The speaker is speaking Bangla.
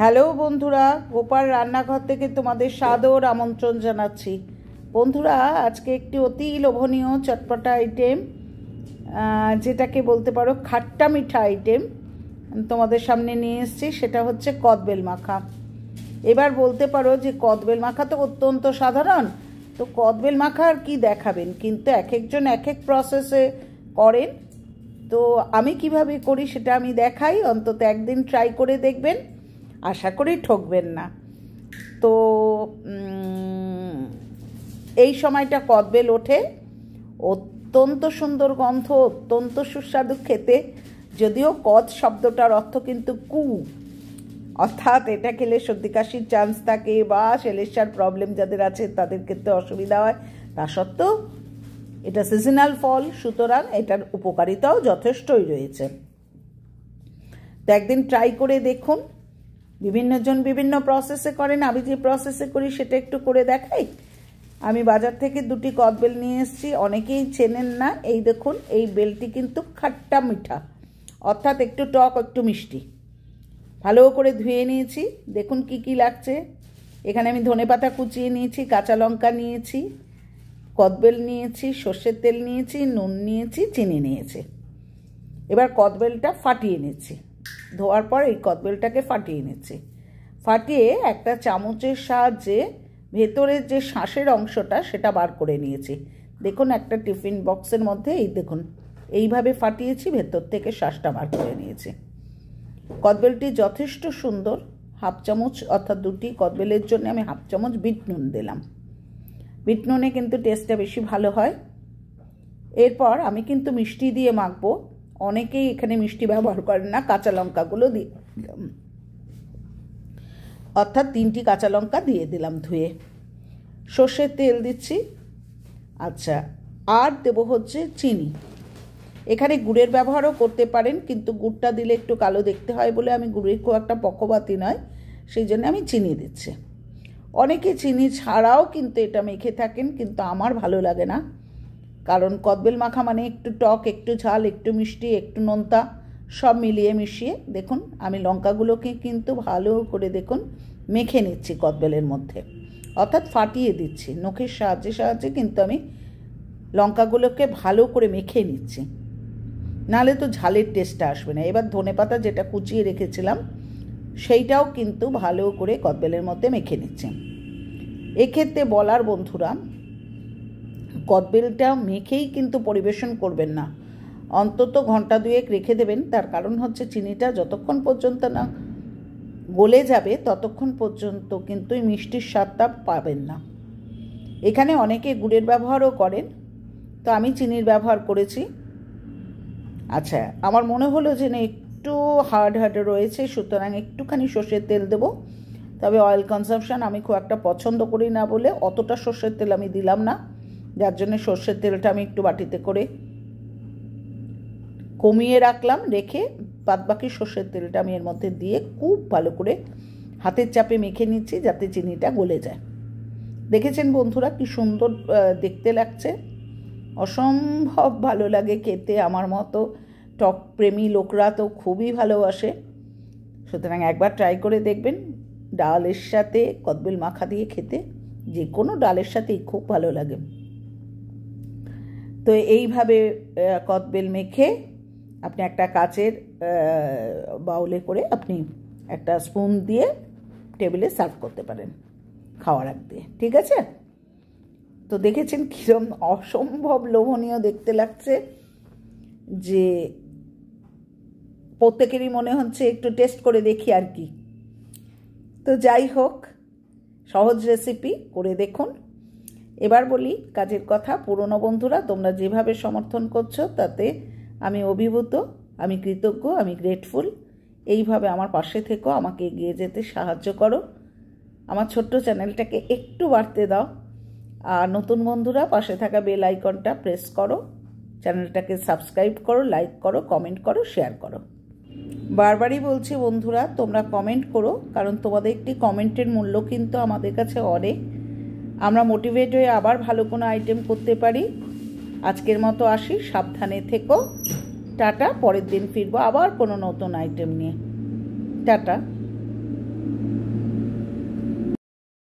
হ্যালো বন্ধুরা, গোপাল রান্নাঘর থেকে তোমাদের সাদর আমন্ত্রণ জানাচ্ছি। বন্ধুরা, আজকে একটি অতি লোভনীয় চটপটা আইটেম, যেটাকে বলতে পারো খাট্টা মিঠা আইটেম তোমাদের সামনে নিয়ে এসেছি। সেটা হচ্ছে কদবেল মাখা। এবার বলতে পারো যে কদবেল মাখা তো অত্যন্ত সাধারণ, তো কদবেল মাখা আর কি দেখাবেন, কিন্তু এক একজন এক এক প্রসেসে করেন। তো আমি কিভাবে করি সেটা আমি দেখাই, অন্তত একদিন ট্রাই করে দেখবেন, আশা করি ঠকবেন না। তো এই সময়টা কদবেল ওঠে, অত্যন্ত সুন্দর গন্ধ, অত্যন্ত সুস্বাদু খেতে। যদিও কদ শব্দটার অর্থ কিন্তু কু, অর্থাৎ এটা খেলে সর্দি কাশির চান্স থাকে বা সেলেসার প্রবলেম যাদের আছে তাদের ক্ষেত্রে অসুবিধা হয়। তা সত্ত্বেও এটা সিজনাল ফল, সুতরাং এটার উপকারিতাও যথেষ্টই রয়েছে। তো একদিন ট্রাই করে দেখুন। বিভিন্নজন বিভিন্ন প্রসেসে করেন, আমি যে প্রসেসে করি সেটা একটু করে দেখাই। আমি বাজার থেকে দুটি কদবেল নিয়ে এসেছি, অনেকেই চেনেন না। এই দেখুন, এই বেলটি কিন্তু খাট্টা মিঠা, অর্থাৎ একটু টক একটু মিষ্টি। ভালো করে ধুয়ে নিয়েছি, দেখুন কি কি লাগছে। এখানে আমি ধনেপাতা কুচিয়ে নিয়েছি, কাঁচা লঙ্কা নিয়েছি, কদবেল নিয়েছি, সর্ষের তেল নিয়েছি, নুন নিয়েছি, চিনি নিয়েছি। এবার কদবেলটা ফাটিয়ে নিচ্ছি। ধোয়ার পর এই কদবেলটাকে ফাটিয়ে নিচ্ছি। ফাটিয়ে একটা চামচের সাহায্যে ভেতরের যে শাঁসের অংশটা সেটা বার করে নিয়েছি। দেখুন, একটা টিফিন বক্সের মধ্যে এই দেখুন এইভাবে ফাটিয়েছি, ভেতর থেকে শাঁসটা বার করে নিয়েছি। কদবেলটি যথেষ্ট সুন্দর। হাফ চামচ, অর্থাৎ দুটি কদবেলের জন্য আমি হাফ চামচ বিট নুন দিলাম। বিট নুনে কিন্তু টেস্টটা বেশি ভালো হয়। এরপর আমি কিন্তু মিষ্টি দিয়ে মাখবো। অনেকেই এখানে মিষ্টি ব্যবহার করেন না, কাঁচা লঙ্কাগুলো দিয়ে দিলাম, অর্থাৎ 3টি কাঁচা লঙ্কা দিয়ে দিলাম ধুয়ে। সর্ষের তেল দিচ্ছি। আচ্ছা, আর দেবো হচ্ছে চিনি। এখানে গুড়ের ব্যবহারও করতে পারেন, কিন্তু গুড়টা দিলে একটু কালো দেখতে হয় বলে আমি গুড়ের খুব একটা পক্ষপাতী নয়, সেই জন্য আমি চিনি দিচ্ছি। অনেকে চিনি ছাড়াও কিন্তু এটা মেখে থাকেন, কিন্তু আমার ভালো লাগে না। কারণ কদবেল মাখা মানে একটু টক, একটু ঝাল, একটু মিষ্টি, একটু নোনতা, সব মিলিয়ে মিশিয়ে। দেখুন, আমি লঙ্কাগুলোকে কিন্তু ভালো করে দেখুন মেখে নিচ্ছি কদবেলের মধ্যে, অর্থাৎ ফাটিয়ে দিচ্ছি নখের সাহায্যে কিন্তু আমি লঙ্কাগুলোকে ভালো করে মেখে নিচ্ছি, নাহলে তো ঝালের টেস্টটা আসবে না। এবার ধনেপাতা যেটা কুচিয়ে রেখেছিলাম সেইটাও কিন্তু ভালো করে কদবেলের মধ্যে মেখে নিচ্ছি। এক্ষেত্রে বলার বন্ধুরা, কদবেলটা মেখেই কিন্তু পরিবেশন করবেন না, অন্তত ঘন্টা 2 রেখে দেবেন। তার কারণ হচ্ছে চিনিটা যতক্ষণ পর্যন্ত না গলে যাবে ততক্ষণ পর্যন্ত কিন্তু এই মিষ্টির স্বাদটা পাবেন না। এখানে অনেকে গুড়ের ব্যবহারও করেন, তো আমি চিনির ব্যবহার করেছি। আচ্ছা, আমার মনে হলো যে না একটু হার্ড রয়েছে, সুতরাং একটুখানি সর্ষের তেল দেবো। তবে অয়েল কনজাম্পশন আমি খুব একটা পছন্দ করি না বলে অতটা সর্ষের তেল আমি দিলাম না, যার জন্য সর্ষের তেলটা আমি একটু বাটিতে করে কমিয়ে রাখলাম। রেখে বাদবাকি সর্ষের তেলটা আমি এর মধ্যে দিয়ে খুব ভালো করে হাতের চাপে মেখে নিচ্ছি, যাতে চিনিটা গলে যায়। দেখেছেন বন্ধুরা কি সুন্দর দেখতে লাগছে, অসম্ভব ভালো লাগে খেতে। আমার মতো টক প্রেমী লোকরা তো খুবই ভালোবাসে, সুতরাং একবার ট্রাই করে দেখবেন। ডালের সাথে কদবেল মাখা দিয়ে খেতে যে কোনো ডালের সাথেই খুব ভালো লাগে। তো এইভাবে কদবেল মেখে আপনি একটা কাচের বাউলে করে আপনি একটা স্পুন দিয়ে টেবিলে সার্ভ করতে পারেন খাওয়ার আগ দিয়ে, ঠিক আছে? তো দেখেছেন কীরকম অসম্ভব লোভনীয় দেখতে লাগছে, যে প্রত্যেকেরই মনে হচ্ছে একটু টেস্ট করে দেখি আর কি। তো যাই হোক, সহজ রেসিপি করে দেখুন। এবার বলি কাজের কথা। পুরনো বন্ধুরা, তোমরা যেভাবে সমর্থন করছো তাতে আমি অভিভূত, আমি কৃতজ্ঞ, আমি গ্রেটফুল। এইভাবে আমার পাশে থেকো, আমাকে এগিয়ে যেতে সাহায্য করো, আমার ছোট্ট চ্যানেলটাকে একটু বাড়তে দাও। আর নতুন বন্ধুরা, পাশে থাকা বেল আইকনটা প্রেস করো, চ্যানেলটাকে সাবস্ক্রাইব করো, লাইক করো, কমেন্ট করো, শেয়ার করো। বারবারই বলছি বন্ধুরা, তোমরা কমেন্ট করো, কারণ তোমাদের একটি কমেন্টের মূল্য কিন্তু আমাদের কাছে অনেক। আমরা মোটিভেট হয়ে আবার ভালো কোনো আইটেম করতে পারি। আজকের মতো আসি, সাবধানে থেকো, টাটা। পরের দিন ফিরবো আবার কোনো নতুন আইটেম নিয়ে। টাটা।